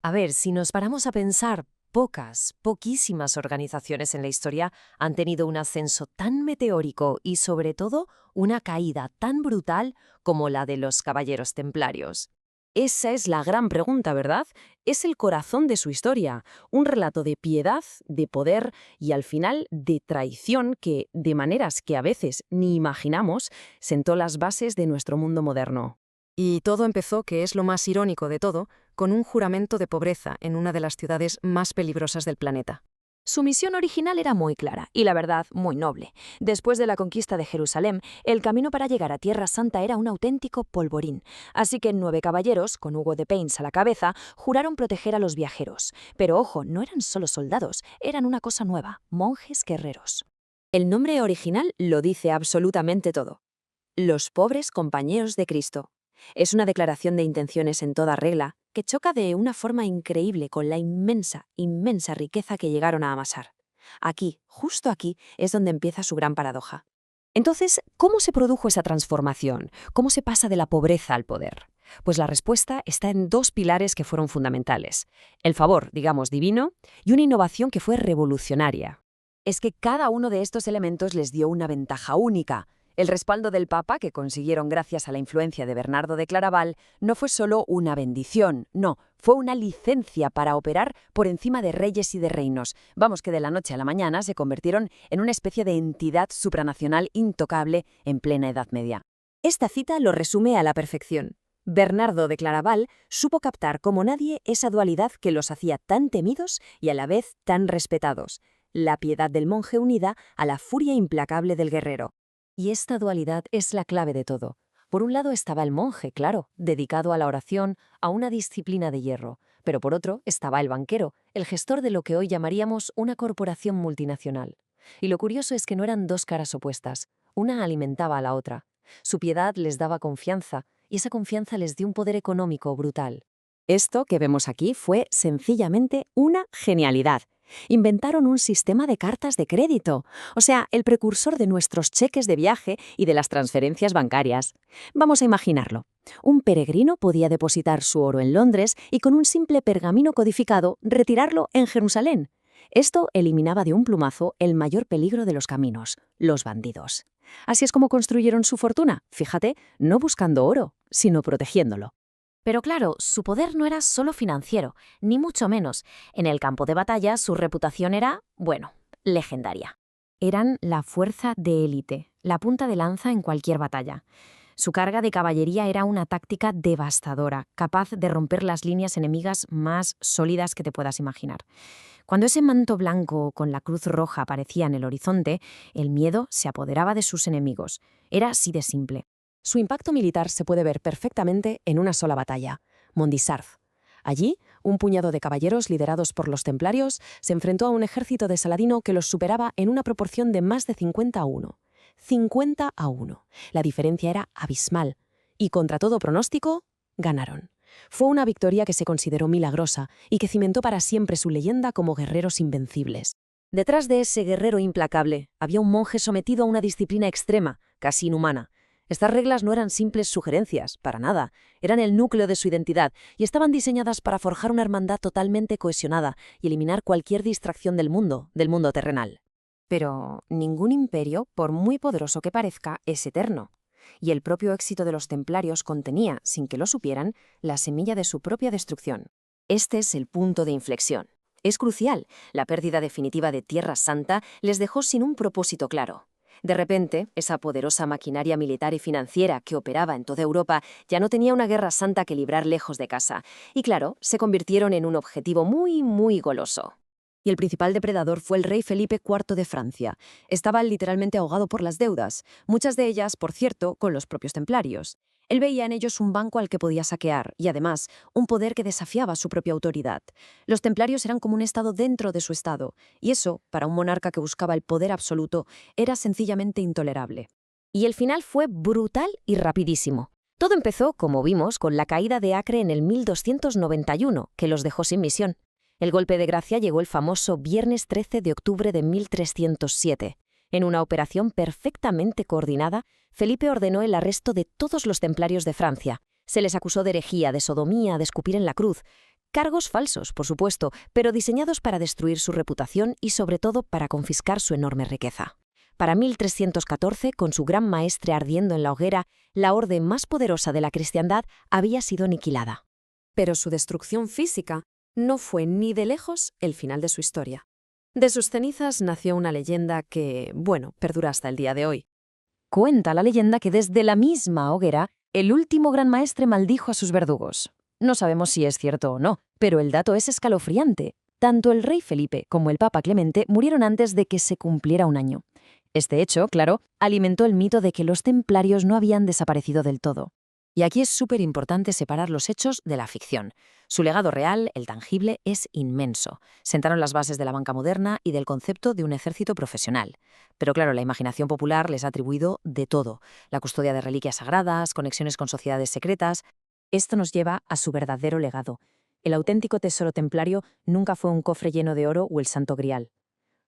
A ver, si nos paramos a pensar, poquísimas organizaciones en la historia han tenido un ascenso tan meteórico y sobre todo una caída tan brutal como la de los caballeros templarios. Esa es la gran pregunta, ¿verdad? Es el corazón de su historia, un relato de piedad, de poder y al final de traición que, de maneras que a veces ni imaginamos, sentó las bases de nuestro mundo moderno. Y todo empezó, que es lo más irónico de todo, con un juramento de pobreza en una de las ciudades más peligrosas del planeta. Su misión original era muy clara y, la verdad, muy noble. Después de la conquista de Jerusalén, el camino para llegar a Tierra Santa era un auténtico polvorín. Así que 9 caballeros, con Hugo de Payns a la cabeza, juraron proteger a los viajeros. Pero ojo, no eran solo soldados, eran una cosa nueva, monjes guerreros. El nombre original lo dice absolutamente todo. Los pobres compañeros de Cristo. Es una declaración de intenciones en toda regla que choca de una forma increíble con la inmensa riqueza que llegaron a amasar. Aquí, justo aquí, es donde empieza su gran paradoja. Entonces, ¿cómo se produjo esa transformación? ¿Cómo se pasa de la pobreza al poder? Pues la respuesta está en dos pilares que fueron fundamentales: el favor, digamos, divino, y una innovación que fue revolucionaria. Es que cada uno de estos elementos les dio una ventaja única. El respaldo del Papa, que consiguieron gracias a la influencia de Bernardo de Claraval, no fue solo una bendición, no, fue una licencia para operar por encima de reyes y de reinos. Vamos, que de la noche a la mañana se convirtieron en una especie de entidad supranacional intocable en plena Edad Media. Esta cita lo resume a la perfección. Bernardo de Claraval supo captar como nadie esa dualidad que los hacía tan temidos y a la vez tan respetados: la piedad del monje unida a la furia implacable del guerrero. Y esta dualidad es la clave de todo. Por un lado estaba el monje, claro, dedicado a la oración, a una disciplina de hierro, pero por otro estaba el banquero, el gestor de lo que hoy llamaríamos una corporación multinacional. Y lo curioso es que no eran dos caras opuestas, una alimentaba a la otra. Su piedad les daba confianza, y esa confianza les dio un poder económico brutal. Esto que vemos aquí fue sencillamente una genialidad. Inventaron un sistema de cartas de crédito, o sea, el precursor de nuestros cheques de viaje y de las transferencias bancarias. Vamos a imaginarlo. Un peregrino podía depositar su oro en Londres y con un simple pergamino codificado retirarlo en Jerusalén. Esto eliminaba de un plumazo el mayor peligro de los caminos, los bandidos. Así es como construyeron su fortuna, fíjate, no buscando oro, sino protegiéndolo. Pero claro, su poder no era solo financiero, ni mucho menos. En el campo de batalla su reputación era, bueno, legendaria. Eran la fuerza de élite, la punta de lanza en cualquier batalla. Su carga de caballería era una táctica devastadora, capaz de romper las líneas enemigas más sólidas que te puedas imaginar. Cuando ese manto blanco con la cruz roja aparecía en el horizonte, el miedo se apoderaba de sus enemigos. Era así de simple. Su impacto militar se puede ver perfectamente en una sola batalla, Mondisarf. Allí, un puñado de caballeros liderados por los templarios se enfrentó a un ejército de Saladino que los superaba en una proporción de más de 50-1. 50-1. La diferencia era abismal. Y contra todo pronóstico, ganaron. Fue una victoria que se consideró milagrosa y que cimentó para siempre su leyenda como guerreros invencibles. Detrás de ese guerrero implacable había un monje sometido a una disciplina extrema, casi inhumana. Estas reglas no eran simples sugerencias, para nada. Eran el núcleo de su identidad y estaban diseñadas para forjar una hermandad totalmente cohesionada y eliminar cualquier distracción del mundo terrenal. Pero ningún imperio, por muy poderoso que parezca, es eterno. Y el propio éxito de los templarios contenía, sin que lo supieran, la semilla de su propia destrucción. Este es el punto de inflexión. Es crucial. La pérdida definitiva de Tierra Santa les dejó sin un propósito claro. De repente, esa poderosa maquinaria militar y financiera que operaba en toda Europa ya no tenía una guerra santa que librar lejos de casa. Y claro, se convirtieron en un objetivo muy goloso. Y el principal depredador fue el rey Felipe IV de Francia. Estaba literalmente ahogado por las deudas, muchas de ellas, por cierto, con los propios templarios. Él veía en ellos un banco al que podía saquear y, además, un poder que desafiaba su propia autoridad. Los templarios eran como un estado dentro de su estado, y eso, para un monarca que buscaba el poder absoluto, era sencillamente intolerable. Y el final fue brutal y rapidísimo. Todo empezó, como vimos, con la caída de Acre en el 1291, que los dejó sin misión. El golpe de gracia llegó el famoso viernes 13 de octubre de 1307. En una operación perfectamente coordinada, Felipe ordenó el arresto de todos los templarios de Francia. Se les acusó de herejía, de sodomía, de escupir en la cruz. Cargos falsos, por supuesto, pero diseñados para destruir su reputación y sobre todo para confiscar su enorme riqueza. Para 1314, con su gran maestre ardiendo en la hoguera, la orden más poderosa de la cristiandad había sido aniquilada. Pero su destrucción física no fue ni de lejos el final de su historia. De sus cenizas nació una leyenda que, bueno, perdura hasta el día de hoy. Cuenta la leyenda que desde la misma hoguera, el último gran maestre maldijo a sus verdugos. No sabemos si es cierto o no, pero el dato es escalofriante. Tanto el rey Felipe como el papa Clemente murieron antes de que se cumpliera un año. Este hecho, claro, alimentó el mito de que los templarios no habían desaparecido del todo. Y aquí es súper importante separar los hechos de la ficción. Su legado real, el tangible, es inmenso. Sentaron las bases de la banca moderna y del concepto de un ejército profesional. Pero claro, la imaginación popular les ha atribuido de todo. La custodia de reliquias sagradas, conexiones con sociedades secretas. Esto nos lleva a su verdadero legado. El auténtico tesoro templario nunca fue un cofre lleno de oro o el santo grial.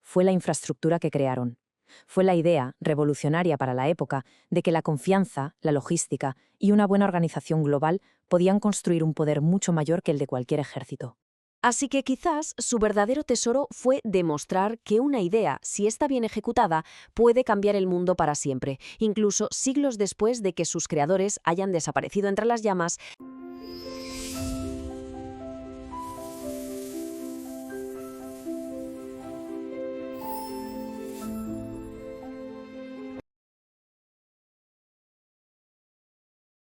Fue la infraestructura que crearon. Fue la idea, revolucionaria para la época, de que la confianza, la logística y una buena organización global podían construir un poder mucho mayor que el de cualquier ejército. Así que quizás su verdadero tesoro fue demostrar que una idea, si está bien ejecutada, puede cambiar el mundo para siempre, incluso siglos después de que sus creadores hayan desaparecido entre las llamas.